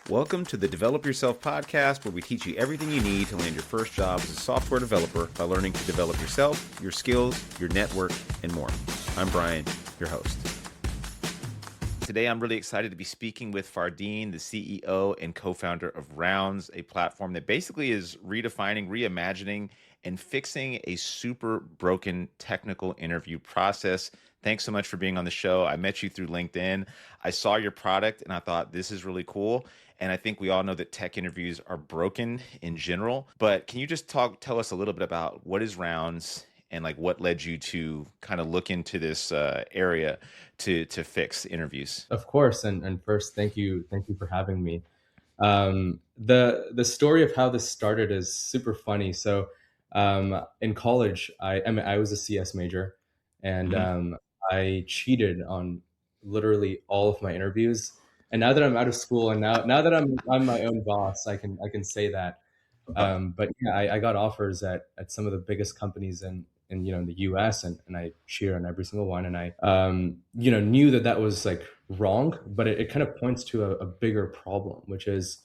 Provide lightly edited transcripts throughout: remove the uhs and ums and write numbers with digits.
Welcome to the Develop Yourself podcast, where we teach you everything you need to land your first job as a software developer by learning to develop yourself, your skills, your network, and more. I'm Brian, your host. Today, I'm really excited to be speaking with Fardeen, the CEO and co-founder of Rounds, a platform that basically is redefining, reimagining, and fixing a super broken technical interview process. Thanks so much for being on the show. I met you through LinkedIn. I saw your product and I thought this is really cool. And I think we all know that tech interviews are broken in general. But can you just tell us a little bit about what is Rounds and like what led you to kind of look into this area to fix interviews? Of course, and first, thank you for having me. The story of how this started is super funny. So, in college, I was a CS major, and I cheated on literally all of my interviews. And now that I'm out of school, and now that I'm my own boss, I can say that. But yeah, I got offers at some of the biggest companies in the US, and I cheered on every single one, and I knew that was like wrong, but it kind of points to a bigger problem, which is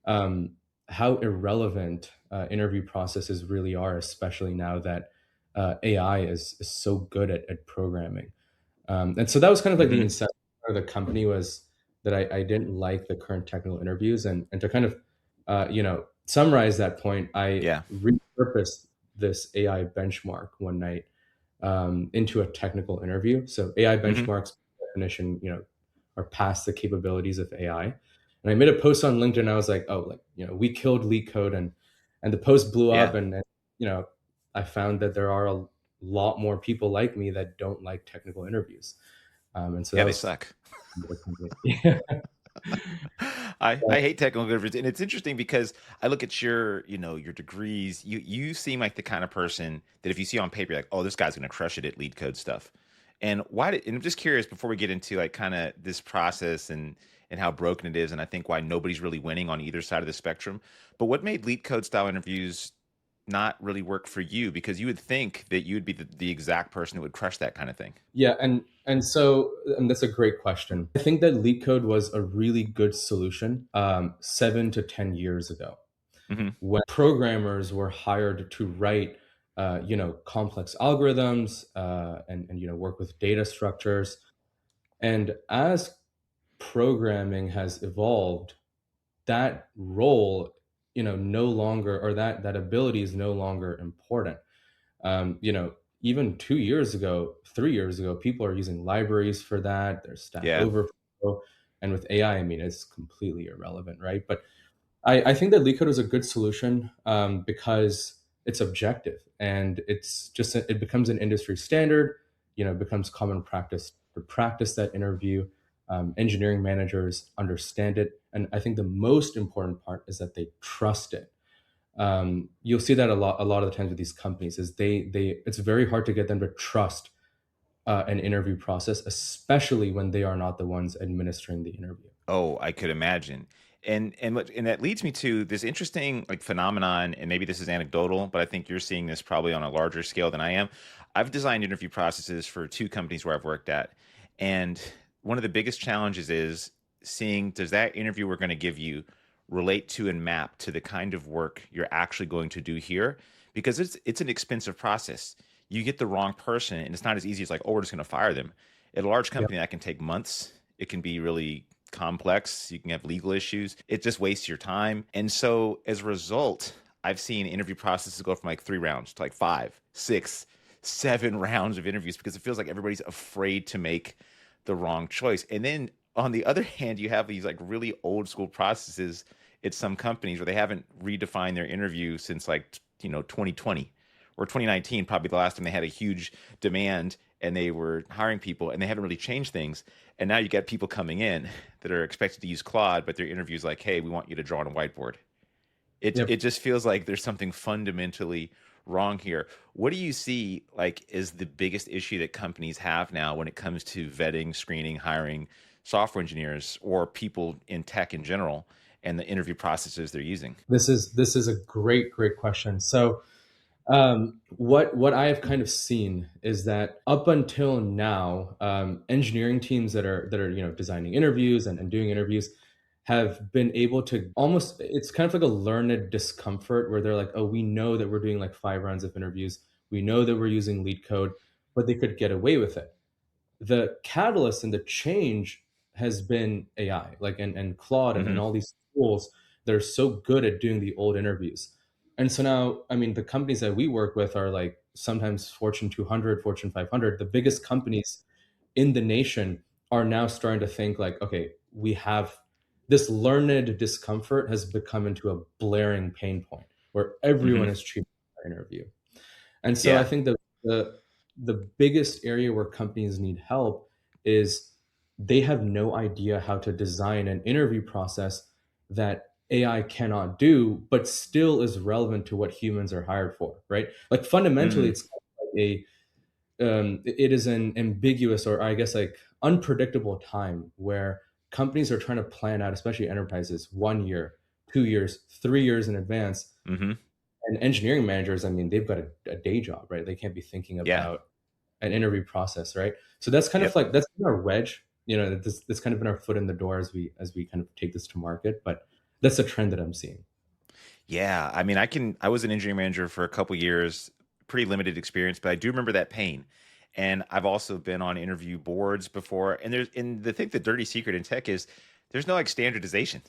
how irrelevant interview processes really are, especially now that AI is so good at programming. And so that was kind of like the incentive of the company, was that I didn't like the current technical interviews, and to kind of summarize that point, I repurposed this AI benchmark one night into a technical interview. So AI benchmarks, by definition, are past the capabilities of AI. And I made a post on LinkedIn. I was like, we killed LeetCode, and the post blew up, and I found that there are a lot more people like me that don't like technical interviews. And so they suck. I hate technical interviews, and it's interesting because I look at your degrees. You seem like the kind of person that if you see on paper, you're like, oh, this guy's going to crush it at LeetCode stuff. And and I'm just curious, before we get into like kind of this process and how broken it is, and I think why nobody's really winning on either side of the spectrum. But what made LeetCode style interviews not really work for you? Because you would think that you would be the exact person who would crush that kind of thing. Yeah, and so that's a great question. I think that LeetCode was a really good solution 7 to 10 years ago, when programmers were hired to write complex algorithms and work with data structures. And as programming has evolved, that role no longer, or that ability is no longer important. Even 2 years ago, 3 years ago, people are using libraries for that. There's Stack Overflow, and with AI, I mean, it's completely irrelevant, right? But I think that LeetCode is a good solution because it's objective, and it becomes an industry standard. It becomes common practice to practice that interview. Engineering managers understand it, and I think the most important part is that they trust it. You'll see that a lot of the times with these companies is it's very hard to get them to trust an interview process, especially when they are not the ones administering the interview. Oh, I could imagine. And that leads me to this interesting like phenomenon, and maybe this is anecdotal, but I think you're seeing this probably on a larger scale than I am. I've designed interview processes for 2 companies where I've worked at, and one of the biggest challenges is seeing, does that interview we're going to give you relate to and map to the kind of work you're actually going to do here? Because it's an expensive process. You get the wrong person, and it's not as easy as like, oh, we're just going to fire them. At a large company, that can take months. It can be really complex. You can have legal issues. It just wastes your time. And so as a result, I've seen interview processes go from like 3 rounds to like 5, 6, 7 rounds of interviews, because it feels like everybody's afraid to make the wrong choice. And then on the other hand, you have these like really old school processes at some companies where they haven't redefined their interview since like 2020 or 2019, probably the last time they had a huge demand and they were hiring people, and they haven't really changed things. And now you get people coming in that are expected to use Claude, but their interview is like, hey, we want you to draw on a whiteboard. It just feels like there's something fundamentally wrong here. What do you see like is the biggest issue that companies have now when it comes to vetting, screening, hiring software engineers or people in tech in general, and the interview processes they're using? This is a great question. So what I have kind of seen is that up until now, engineering teams that are designing interviews and doing interviews, have been able to almost, it's kind of like a learned discomfort where they're like, oh, we know that we're doing like 5 rounds of interviews. We know that we're using LeetCode, but they could get away with it. The catalyst and the change has been AI, like and Claude and Hmm. all these tools that are so good at doing the old interviews. And so now, I mean, the companies that we work with are like sometimes Fortune 200, Fortune 500. The biggest companies in the nation are now starting to think like, okay, we have this learned discomfort has become into a blaring pain point where everyone Hmm. is treating our interview. And so I Yeah. think that the biggest area where companies need help is they have no idea how to design an interview process that AI cannot do, but still is relevant to what humans are hired for, right? Like fundamentally, Mm. it's kind of like it is an ambiguous or I guess like unpredictable time where companies are trying to plan out, especially enterprises, 1 year, 2 years, 3 years in advance. Hmm. And engineering managers, I mean, they've got a day job, right? They can't be thinking Yeah. about an interview process, right? So that's kind of Yep. like that's been our wedge, that's kind of been our foot in the door as we kind of take this to market. But that's a trend that I'm seeing. Yeah, I mean, I was an engineering manager for a couple years, pretty limited experience, but I do remember that pain. And I've also been on interview boards before. And the thing, the dirty secret in tech is there's no like standardization,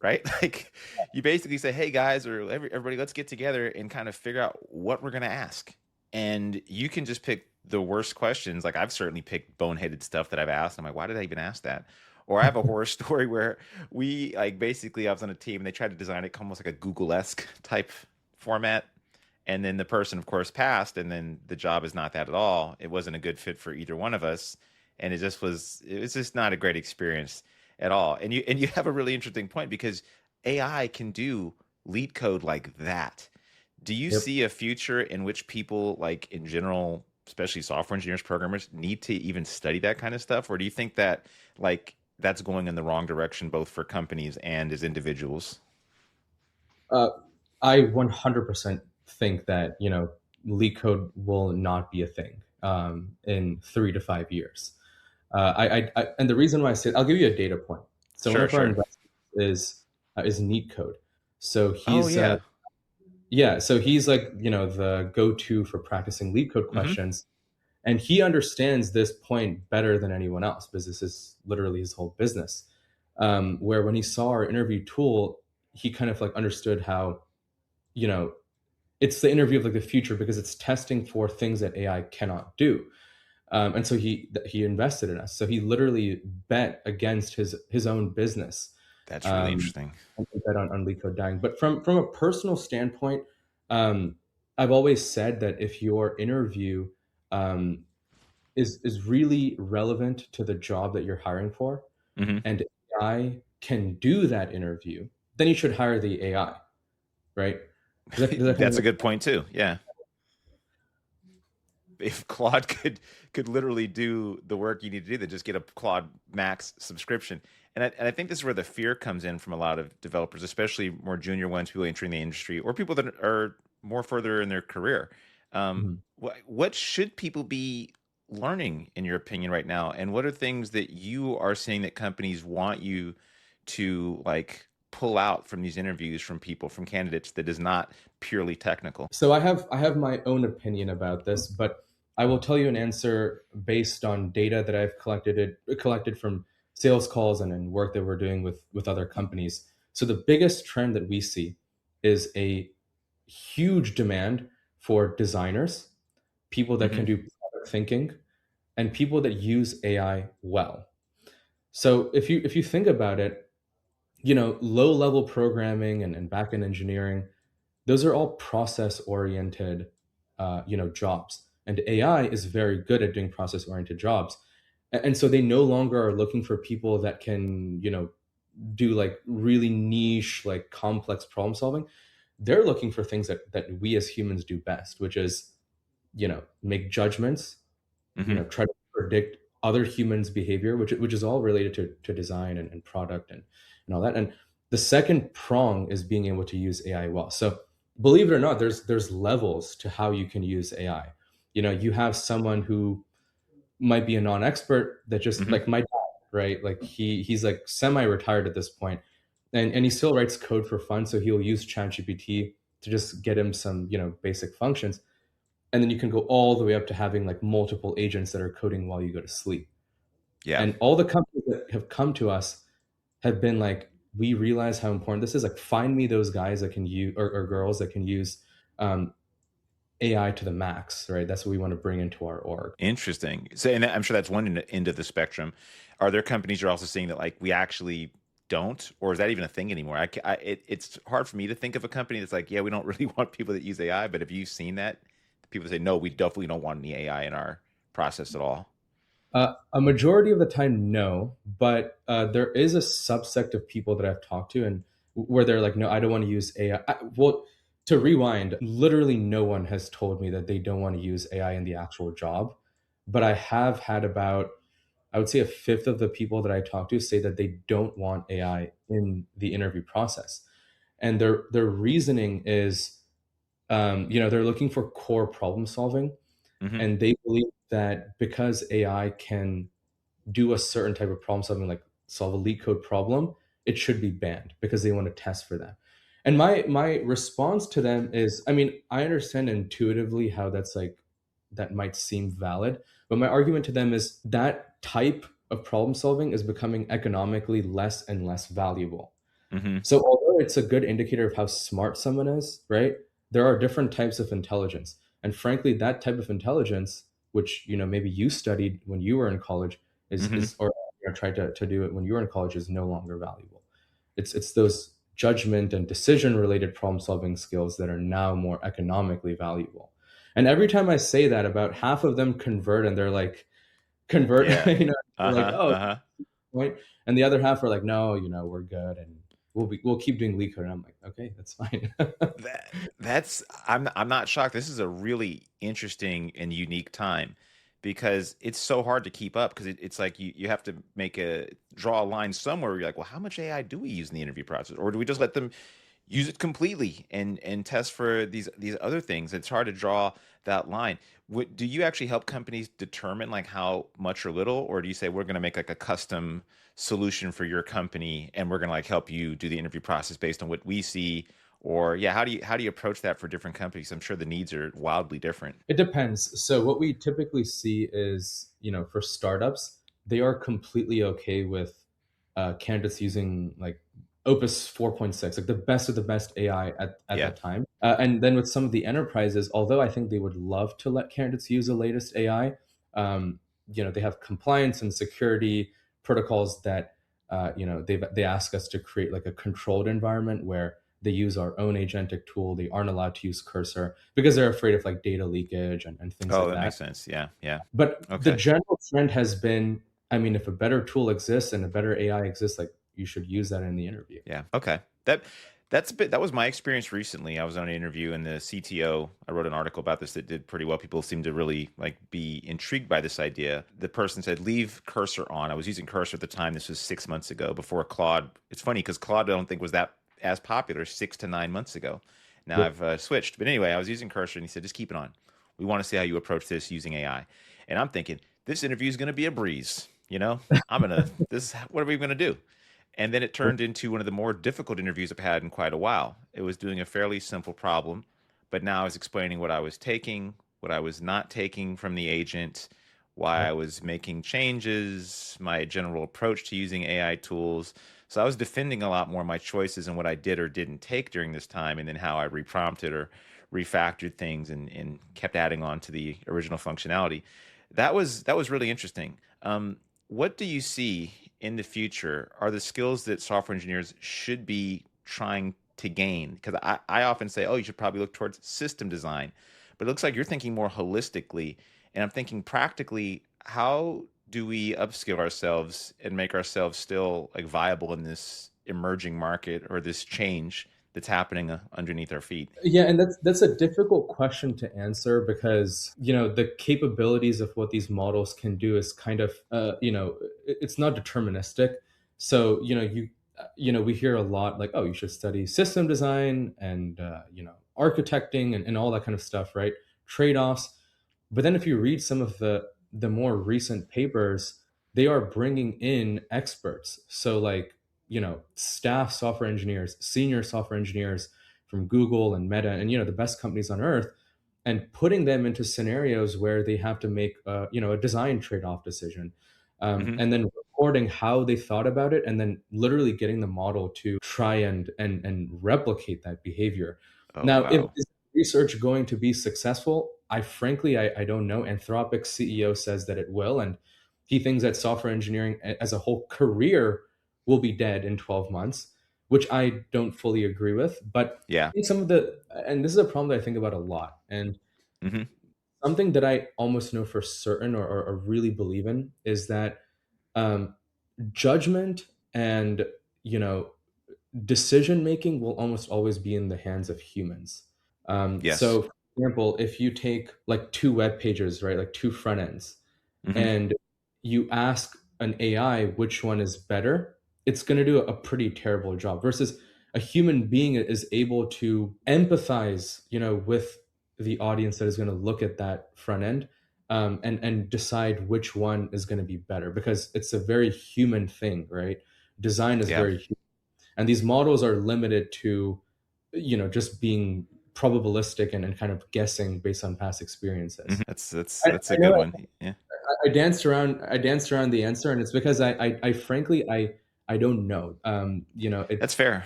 right? Like you basically say, hey guys, or everybody, let's get together and kind of figure out what we're going to ask. And you can just pick the worst questions. Like I've certainly picked boneheaded stuff that I've asked. I'm like, why did I even ask that? Or I have a horror story where we like basically I was on a team and they tried to design it almost like a Google-esque type format. And then the person, of course, passed, and then the job is not that at all. It wasn't a good fit for either one of us. And it was just not a great experience at all. And you have a really interesting point because AI can do lead code like that. Do you Yep. see a future in which people like in general, especially software engineers, programmers, need to even study that kind of stuff? Or do you think that like that's going in the wrong direction both for companies and as individuals? Uh, I 100% think that, leak code will not be a thing in 3 to 5 years. And the reason why I say, I'll give you a data point. So one Sure, of our sure. investors is Neat Code. So Oh he's yeah. yeah, so he's like, the go-to for practicing leak code Hmm. questions. And he understands this point better than anyone else because this is literally his whole business. Where when he saw our interview tool, he kind of like understood how, you know, it's the interview of like the future because it's testing for things that AI cannot do. And so he invested in us. So he literally bet against his own business, That's really um, interesting. and bet on LeetCode dying. But from a personal standpoint, um, I've always said that if your interview um, is really relevant to the job that you're hiring for, Hmm. and AI can do that interview, then you should hire the AI, right? Does that kind of That's a make good point too. Yeah. If Claude could literally do the work you need to do, then just get a Claude Max subscription. And I think this is where the fear comes in from a lot of developers, especially more junior ones, people entering the industry, or people that are more further in their career. Mhm. What should people be learning, in your opinion, right now? And what are things that you are seeing that companies want you to like pull out from these interviews from people, from candidates that is not purely technical? So I have my own opinion about this, but I will tell you an answer based on data that I've collected from sales calls and work that we're doing with other companies. So the biggest trend that we see is a huge demand for designers, people that Hmm. can do product thinking, and people that use AI well. So if you think about it, low level programming and back end engineering, those are all process oriented jobs, and AI is very good at doing process oriented jobs. And so they no longer are looking for people that can do like really niche like complex problem solving. They're looking for things that we as humans do best, which is make judgments, Hmm. try to predict other humans' behavior, which is all related to design and product and all that. And the second prong is being able to use AI well. So believe it or not, there's levels to how you can use AI. You have someone who might be a non-expert that just Hmm. like my dad. right? Like he's like semi-retired at this point, and he still writes code for fun. So he'll use ChatGPT to just get him some, basic functions, and then you can go all the way up to having like multiple agents that are coding while you go to sleep. Yeah. And all the companies that have come to us have been like, we realize how important this is. Like, find me those guys that can use, or girls that can use um, AI to the max, right? That's what we want to bring into our org. Interesting. So, and I'm sure that's one end of the spectrum. Are there companies you're also seeing that like we actually don't, or is that even a thing anymore? It's hard for me to think of a company that's like, yeah, we don't really want people that use AI. But have you seen that? People say, no, we definitely don't want any AI in our process at all. A majority of the time, no, but there is a subsect of people that I've talked to, and where they're like, no, I don't want to use AI. Well, to rewind, literally no one has told me that they don't want to use AI in the actual job, but I have had about, I would say, a fifth of the people that I talk to say that they don't want AI in the interview process, and their reasoning is, they're looking for core problem solving, Hmm. and they believe that because AI can do a certain type of problem solving, like solve a LeetCode problem, it should be banned because they want to test for that. And my response to them is, I mean, I understand intuitively how that's like, that might seem valid, but my argument to them is that type of problem solving is becoming economically less and less valuable. Hmm. So although it's a good indicator of how smart someone is, right? There are different types of intelligence. And frankly, that type of intelligence, which, maybe you studied when you were in college, Hmm. is or tried to do it when you were in college, is no longer valuable. It's those judgment and decision related problem solving skills that are now more economically valuable. And every time I say that, about half of them convert, and they're like, convert, Yeah. they're like, Uh-huh. oh, Uh-huh. point. And the other half are like, no, we're good, and we'll keep doing LeetCode. And I'm like, okay, that's fine. That's I'm not shocked. This is a really interesting and unique time because it's so hard to keep up because it's like you have to make a draw a line somewhere where you're like, well, how much AI do we use in the interview process? Or do we just let them use it completely and test for these other things? It's hard to draw that line. Do you actually help companies determine like how much or little, or do you say we're going to make like a custom solution for your company and we're going to like help you do the interview process based on what we see? Or yeah, how do you approach that for different companies? I'm sure the needs are wildly different. It depends. So what we typically see is, for startups, they are completely okay with candidates using like Opus 4.6, like the best of the best AI at Yeah. that time. And then with some of the enterprises, although I think they would love to let candidates use the latest AI, they have compliance and security protocols that, they ask us to create like a controlled environment where they use our own agentic tool. They aren't allowed to use Cursor because they're afraid of like data leakage and things Oh, like that that. makes sense. Yeah. Yeah. But the Okay. general trend has been, I mean, if a better tool exists and a better AI exists, like, you should use that in the interview. Yeah. Okay. That was my experience recently. I was on an interview and the CTO, I wrote an article about this that did pretty well. People seemed to really like be intrigued by this idea. The person said, leave Cursor on. I was using Cursor at the time. This was 6 months ago before Claude. It's funny because Claude I don't think was that as popular 6 to 9 months ago. Now Yep. I've switched. But anyway, I was using Cursor and he said, just keep it on. We want to see how you approach this using AI. And I'm thinking, this interview is going to be a breeze. What are we going to do? And then it turned into one of the more difficult interviews I've had in quite a while. It was doing a fairly simple problem, but now I was explaining what I was taking, what I was not taking from the agent, why I Yep. was making changes, my general approach to using AI tools. So I was defending a lot more my choices and what I did or didn't take during this time, and then how I reprompted or refactored things and kept adding on to the original functionality. That was really interesting. What do you see in the future are the skills that software engineers should be trying to gain? Because I often say, oh, you should probably look towards system design, but it looks like you're thinking more holistically. And I'm thinking practically, how do we upskill ourselves and make ourselves still like viable in this emerging market or this change that's happening underneath our feet? Yeah, and that's a difficult question to answer because, the capabilities of what these models can do is kind of, it's not deterministic. So, we hear a lot like, oh, you should study system design and, architecting and all that kind of stuff, right? Trade-offs. But then if you read some of the more recent papers, they are bringing in experts. So like, staff software engineers, senior software engineers from Google and Meta and the best companies on earth, and putting them into scenarios where they have to make a design trade-off decision, Hmm. and then recording how they thought about it, and then literally getting the model to try and replicate that behavior. Oh, Now, if wow. is research going to be successful? I frankly, I don't know. Anthropic's CEO says that it will, and he thinks that software engineering as a whole career will be dead in 12 months, which I don't fully agree with. But Yeah. I think and this is a problem that I think about a lot, and Hmm. something that I almost know for certain, or really believe in, is that um, judgment and you know decision making will almost always be in the hands of humans. Yes. So, for example, if you take like two web pages, right, like two front ends, Hmm. and you ask an AI which one is better, it's going to do a pretty terrible job. Versus a human being is able to empathize, with the audience that is going to look at that front end, and decide which one is going to be better, because it's a very human thing, right? Design is Yeah. very human, and these models are limited to just being probabilistic and kind of guessing based on past experiences. That's I a know good one. Yeah. I danced around the answer, and it's because I frankly I don't know. It. That's fair.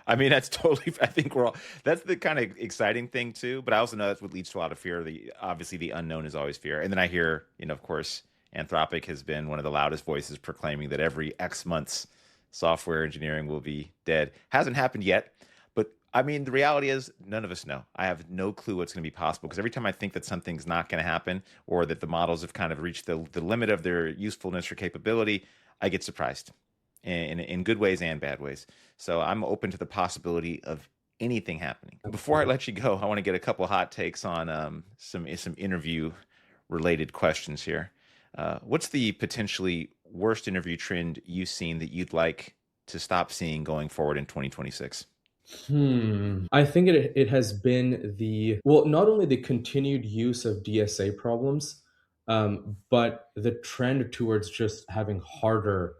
I mean, that's totally. I think we're all. That's the kind of exciting thing too. But I also know that's what leads to a lot of fear. The obviously the unknown is always fear. And then I hear, of course, Anthropic has been one of the loudest voices proclaiming that every X months software engineering will be dead. Hasn't happened yet, but I mean, the reality is none of us know. I have no clue what's going to be possible because every time I think that something's not going to happen or that the models have kind of reached the limit of their usefulness or capability, I get surprised in good ways and bad ways. So I'm open to the possibility of anything happening. Before I let you go, I want to get a couple hot takes on some interview related questions here. What's the potentially worst interview trend you've seen that you'd like to stop seeing going forward in 2026? I think it has been not only the continued use of DSA problems, but the trend towards just having harder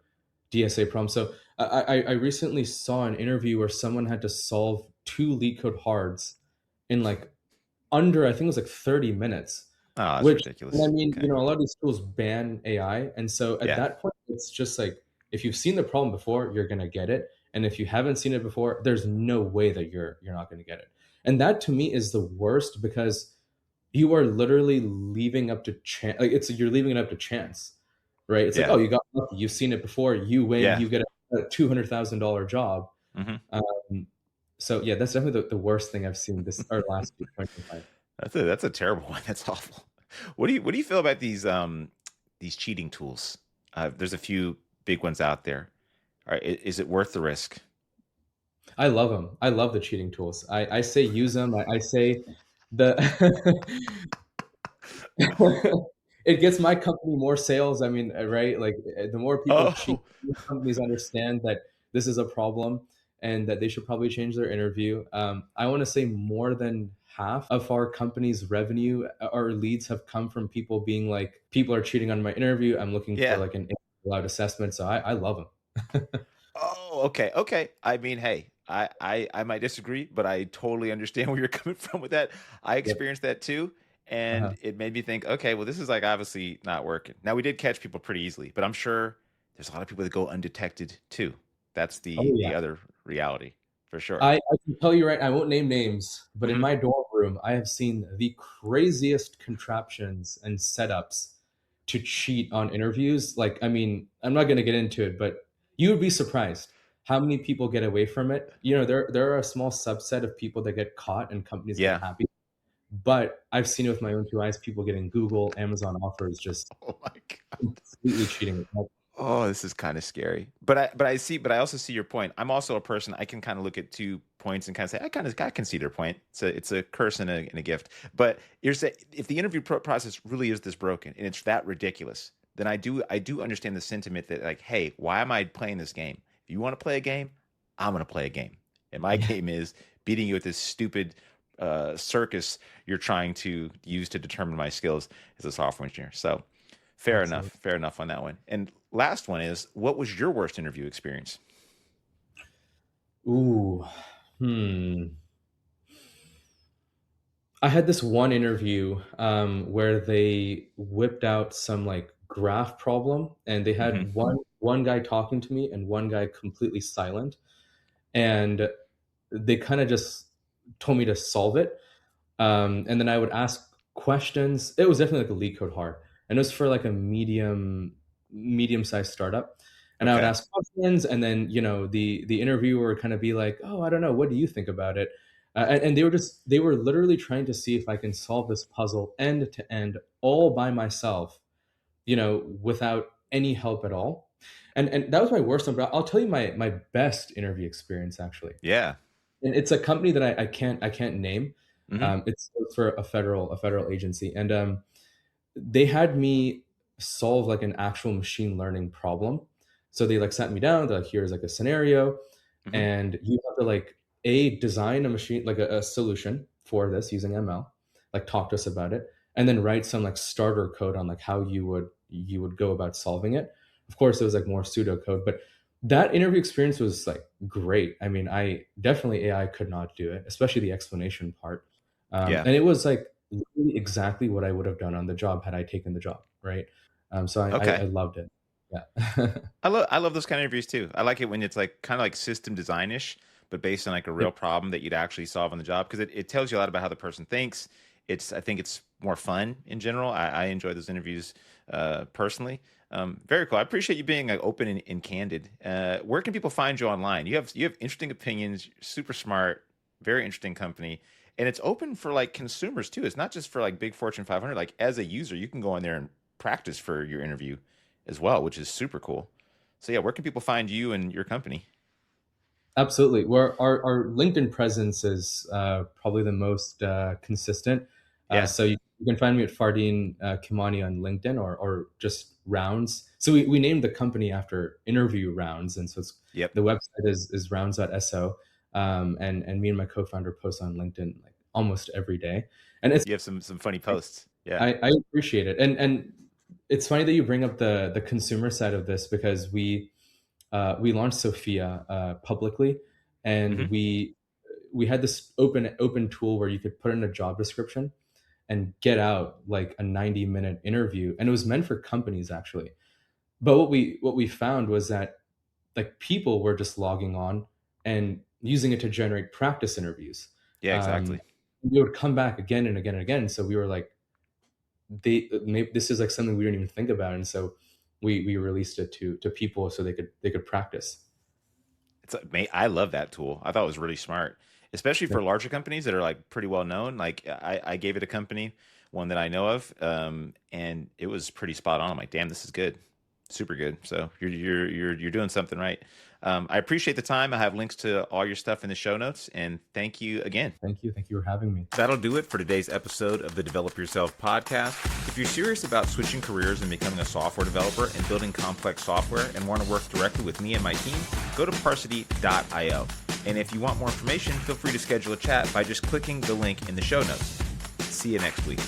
DSA problems. So I recently saw an interview where someone had to solve two LeetCode hards in like under, I think it was like 30 minutes, Oh, that's which, I ridiculous. mean, Okay. a lot of these tools ban AI. And so at Yeah. that point, it's just like, if you've seen the problem before, you're going to get it. And if you haven't seen it before, there's no way that you're not going to get it. And that to me is the worst, because you are literally leaving up to chance. Like, you're leaving it up to chance, right? It's like, Yeah. oh, you got lucky. You've seen it before. You win. Yeah. You get a $200,000 job. Hmm. Um, so yeah, that's definitely the worst thing I've seen this or last year, 2025. That's a terrible one. That's awful. What do you feel about these cheating tools? There's a few big ones out there. All right, is it worth the risk? I love them. I love the cheating tools. I say use them. I say the it gets my company more sales. I mean, right? Like, the more people cheat, Oh, the more companies understand that this is a problem and that they should probably change their interview. I want to say more than half of our company's revenue or leads have come from people being like, people are cheating on my interview. I'm looking for yeah. like an loud assessment. So I love them. Oh, okay, okay. I mean, hey, I might disagree, but I totally understand where you're coming from with that. I Yep. experienced that too, and Uh-huh. it made me think, okay, well, this is like obviously not working. Now we did catch people pretty easily, but I'm sure there's a lot of people that go undetected too. That's Oh the yeah. other reality for sure. I can tell you, right, I won't name names, but in Hmm. my dorm room, I have seen the craziest contraptions and setups to cheat on interviews. Like, I mean, I'm not going to get into it, but you would be surprised how many people get away from it. There are a small subset of people that get caught and companies get Yeah. happy. But I've seen it with my own two eyes. People getting Google, Amazon offers, just Oh my God. completely cheating. Oh, this is kind of scary. But I also see your point. I'm also a person I can kind of look at 2 points and kind of say I can see their point. It's a curse and a gift. But you're saying if the interview process really is this broken and it's that ridiculous, then I do understand the sentiment that like, hey, why am I playing this game? If you want to play a game, I'm gonna play a game. And my Yeah. game is beating you at this stupid circus you're trying to use to determine my skills as a software engineer. So Fair enough. Absolutely. Fair enough on that one. And last one is, what was your worst interview experience? Ooh, hmm. I had this one interview where they whipped out some like graph problem, and they Hmm. had one guy talking to me and one guy completely silent, and they kind of just told me to solve it. And then I would ask questions. It was definitely like a leak code hard, and it was for like a medium-sized startup. And I would Okay. ask questions, and then the interviewer would kind of be like, "Oh, I don't know. What do you think about it?" And they were literally trying to see if I can solve this puzzle end to end all by myself, without any help at all. And that was my worst one. But I'll tell you my best interview experience actually, Yeah. and it's a company that I can't name. Hmm. It's for a federal agency, and they had me solve like an actual machine learning problem. So they like sat me down. They're like, here's like a scenario, Hmm. and you have to like a design a machine like a solution for this using ML, like talk to us about it, and then write some like starter code on like how you would go about solving it. Of course, it was like more pseudo code, but that interview experience was like great. I mean, I definitely AI could not do it, especially the explanation part. Yeah. And it was like literally exactly what I would have done on the job had I taken the job, right? So I Okay. loved it. Yeah. I love those kind of interviews too. I like it when it's like kind of like system design-ish, but based on like a real Yep. problem that you'd actually solve on the job because it tells you a lot about how the person thinks. I think it's more fun in general. I enjoy those interviews personally. Very cool. I appreciate you being like open and candid. Where can people find you online? You have interesting opinions, super smart, very interesting company, and it's open for like consumers too. It's not just for like big Fortune 500. Like as a user, you can go in there and practice for your interview as well, which is super cool. So yeah, where can people find you and your company? Absolutely. Where our LinkedIn presence is probably the most consistent. Yeah. So you can find me at Fardeen Khimani on LinkedIn, or just Rounds. So we named the company after interview rounds, and so Yep. the website is rounds.so. And me and my co-founder post on LinkedIn like almost every day, and it's You have some funny posts. Yeah. I appreciate it. And it's funny that you bring up the consumer side of this, because we launched Sophia publicly, and Hmm. we had this open tool where you could put in a job description and get out like a 90-minute interview, and it was meant for companies actually. But what we found was that like people were just logging on and using it to generate practice interviews. Yeah, Um, exactly. they would come back again and again and again. So we were like, maybe this is like something we didn't even think about, and so we released it to people so they could practice. I love that tool. I thought it was really smart, especially for larger companies that are like pretty well known. Like I gave it a company, one that I know of, and it was pretty spot on. I'm like, damn, this is good, super good. So you're doing something right. I appreciate the time. I have links to all your stuff in the show notes, and thank you again. Thank you for having me. That'll do it for today's episode of the Develop Yourself podcast. If you're serious about switching careers and becoming a software developer and building complex software and want to work directly with me and my team, go to parsity.io. And if you want more information, feel free to schedule a chat by just clicking the link in the show notes. See you next week.